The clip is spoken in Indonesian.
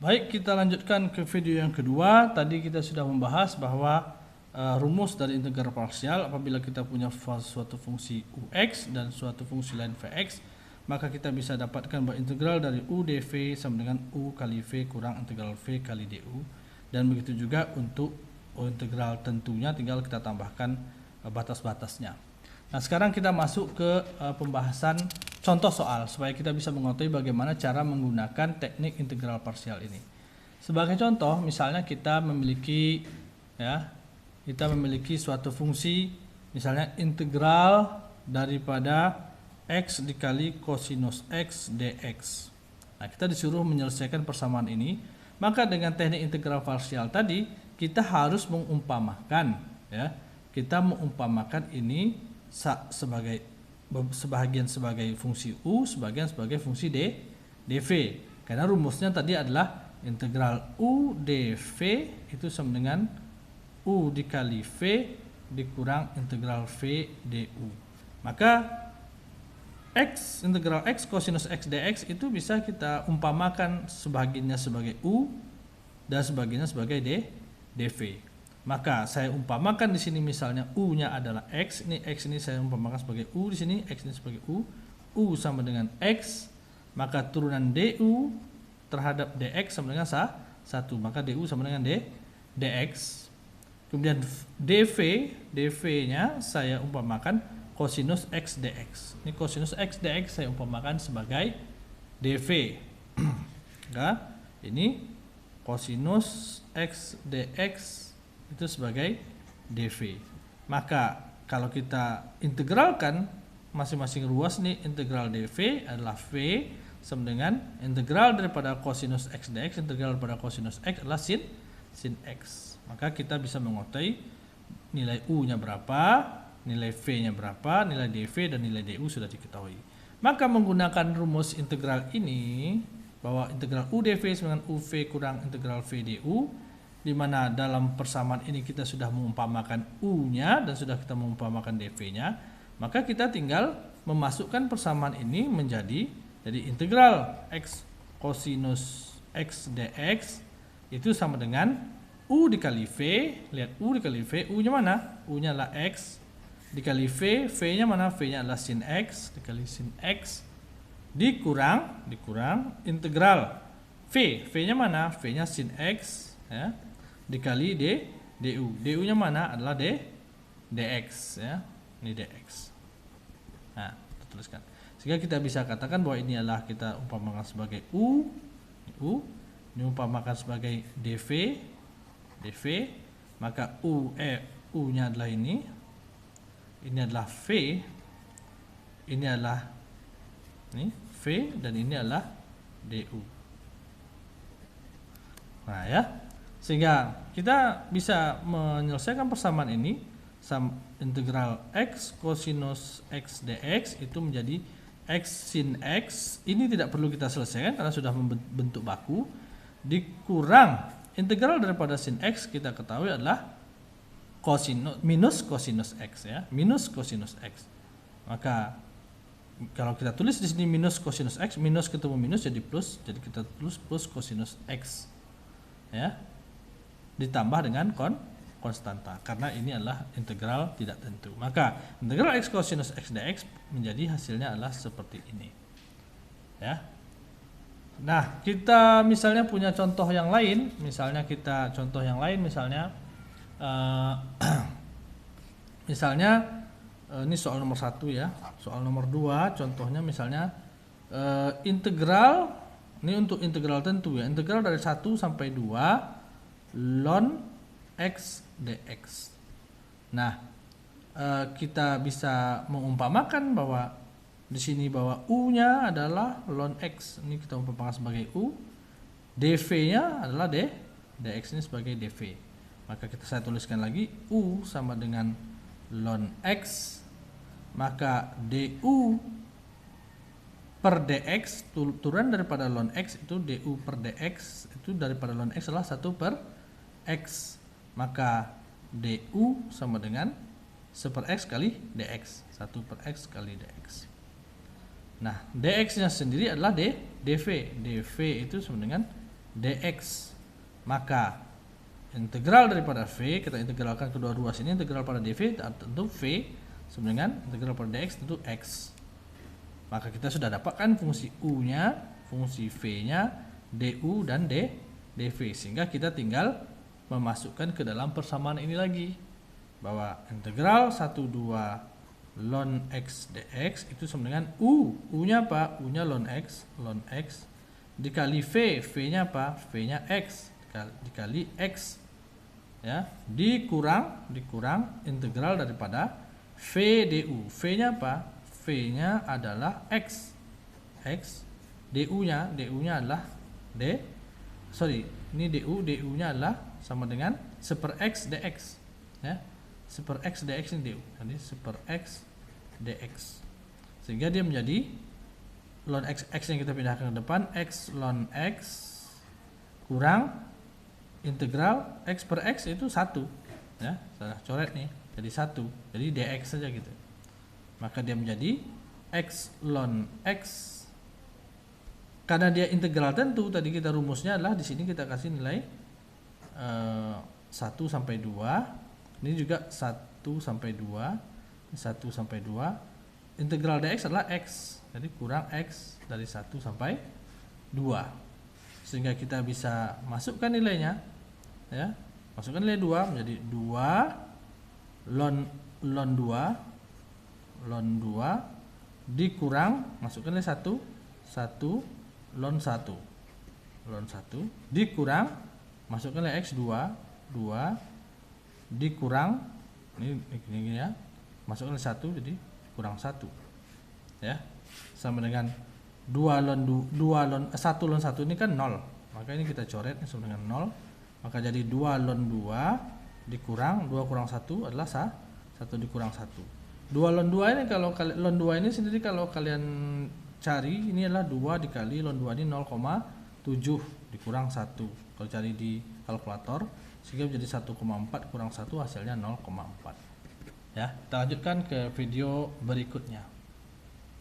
Baik, kita lanjutkan ke video yang kedua. Tadi kita sudah membahas bahwa rumus dari integral parsial apabila kita punya suatu fungsi ux dan suatu fungsi lain vx, maka kita bisa dapatkan bahwa integral dari u dv sama dengan u kali v kurang integral v kali du. Dan begitu juga untuk integral tentunya, tinggal kita tambahkan batas-batasnya. Nah, sekarang kita masuk ke pembahasan contoh soal supaya kita bisa mengetahui bagaimana cara menggunakan teknik integral parsial ini. Sebagai contoh, misalnya kita memiliki suatu fungsi, misalnya integral daripada x dikali cosinus x dx. Nah, kita disuruh menyelesaikan persamaan ini, maka dengan teknik integral parsial tadi kita harus mengumpamakan, kita mengumpamakan ini sebagian sebagai fungsi u, sebagian sebagai fungsi dv. Karena rumusnya tadi adalah integral u dv itu sama dengan u dikali v dikurang integral v du. Maka integral x cosinus x dx itu bisa kita umpamakan sebagiannya sebagai u dan sebagiannya sebagai dv. Maka saya umpamakan di sini misalnya u-nya adalah x, ini x ini saya umpamakan sebagai u di sini, x ini sebagai u sama dengan x, maka turunan du terhadap dx sama dengan 1, maka du sama dengan dx. Kemudian dv-nya saya umpamakan cosinus x dx. Ini cosinus x dx saya umpamakan sebagai dv. Nah, ini cosinus x dx itu sebagai dv. Maka kalau kita integralkan masing-masing ruas nih, integral dv adalah v sama dengan integral daripada cosinus x dx, integral daripada cosinus x adalah sin x. Maka kita bisa mengetahui nilai u-nya berapa, nilai v-nya berapa, nilai dv dan nilai du sudah diketahui. Maka menggunakan rumus integral ini, bahwa integral u dv sama dengan uv kurang integral v du, di mana dalam persamaan ini kita sudah mengumpamakan u-nya dan sudah kita mengumpamakan dv-nya, maka kita tinggal memasukkan persamaan ini menjadi integral x cosinus x dx itu sama dengan u dikali v. Lihat, u dikali v, u-nya mana? U-nya adalah x dikali v, v-nya mana? V-nya adalah sin x dikali sin x dikurang integral v, v-nya mana? V-nya sin x dikali du. Du-nya mana? Adalah dx, ini dx. Nah, kita tuliskan. Sehingga kita bisa katakan bahwa ini adalah kita umpamakan sebagai u, ini umpamakan sebagai dv, maka u-nya adalah ini adalah v, ini adalah v dan ini adalah du. Nah, sehingga kita bisa menyelesaikan persamaan ini, integral x cosinus x dx itu menjadi x sin x. Ini tidak perlu kita selesaikan karena sudah membentuk baku, dikurang integral daripada sin x kita ketahui adalah minus cosinus x, minus cosinus x. Maka kalau kita tulis di sini minus cosinus x, minus ketemu minus jadi plus, jadi kita tulis plus cosinus x, ditambah dengan konstanta, karena ini adalah integral tidak tentu. Maka integral x cosinus x dx menjadi hasilnya adalah seperti ini. Nah, kita misalnya punya contoh yang lain, misalnya ini soal nomor 1 ya. Soal nomor 2 contohnya misalnya integral, ini untuk integral tentu ya, integral dari 1 sampai 2 ln x dx. Nah, kita bisa mengumpamakan bahwa di sini bahwa u-nya adalah ln x, ini kita umpamakan sebagai u, dv-nya adalah dx, ini sebagai dv. Maka saya tuliskan lagi u sama dengan ln x, maka du per dx turunan daripada ln x itu du per dx itu daripada ln x adalah 1 per x, maka du sama dengan 1 per x kali dx, 1 per x kali dx. Nah, dx nya sendiri adalah dv. dv itu sama dengan dx. Maka integral daripada V, kita integralkan kedua ruas ini, integral pada dv tentu V sama dengan integral pada dx tentu x. Maka kita sudah dapatkan fungsi u nya, fungsi v nya, du dan dv, sehingga kita tinggal memasukkan ke dalam persamaan ini lagi, bahwa integral 1,2 ln x dx itu sama dengan u nya apa? U nya ln x dikali v nya apa? V nya x dikali x, ya, dikurang integral daripada v du. V nya apa? V nya adalah x, du nya adalah ini du nya adalah sama dengan 1/x dx, ya, 1/x dx ini du, jadi 1/x dx, sehingga dia menjadi ln x yang kita pindahkan ke depan, x ln x kurang integral x per x itu 1, ya, saya coret nih jadi 1, jadi dx saja gitu. Maka dia menjadi x ln x, karena dia integral tentu, tadi kita rumusnya adalah di sini kita kasih nilai 1 sampai 2, ini juga 1 sampai 2, 1 sampai 2, integral dx adalah x, jadi kurang x dari 1 sampai 2. Sehingga kita bisa masukkan nilainya, ya, masukkan nilai 2 menjadi 2 ln 2 dikurang, masukkan nilai 1 ln 1 dikurang, masukkan nilai x 2 dikurang ini ya, masukkan nilai 1 jadi kurang 1, ya, sama dengan 1 ln 1 ini kan 0, maka ini kita coret ini sama dengan 0, maka jadi 2 ln 2 dikurang 2 kurang 1 adalah 1 dikurang 1. 2 ln 2 ini, kalau ln 2 ini sendiri kalau kalian cari, ini adalah 2 dikali ln 2 ini 0,7 dikurang 1 kalau cari di kalkulator, sehingga menjadi 1,4 kurang 1 hasilnya 0,4. Ya, kita lanjutkan ke video berikutnya.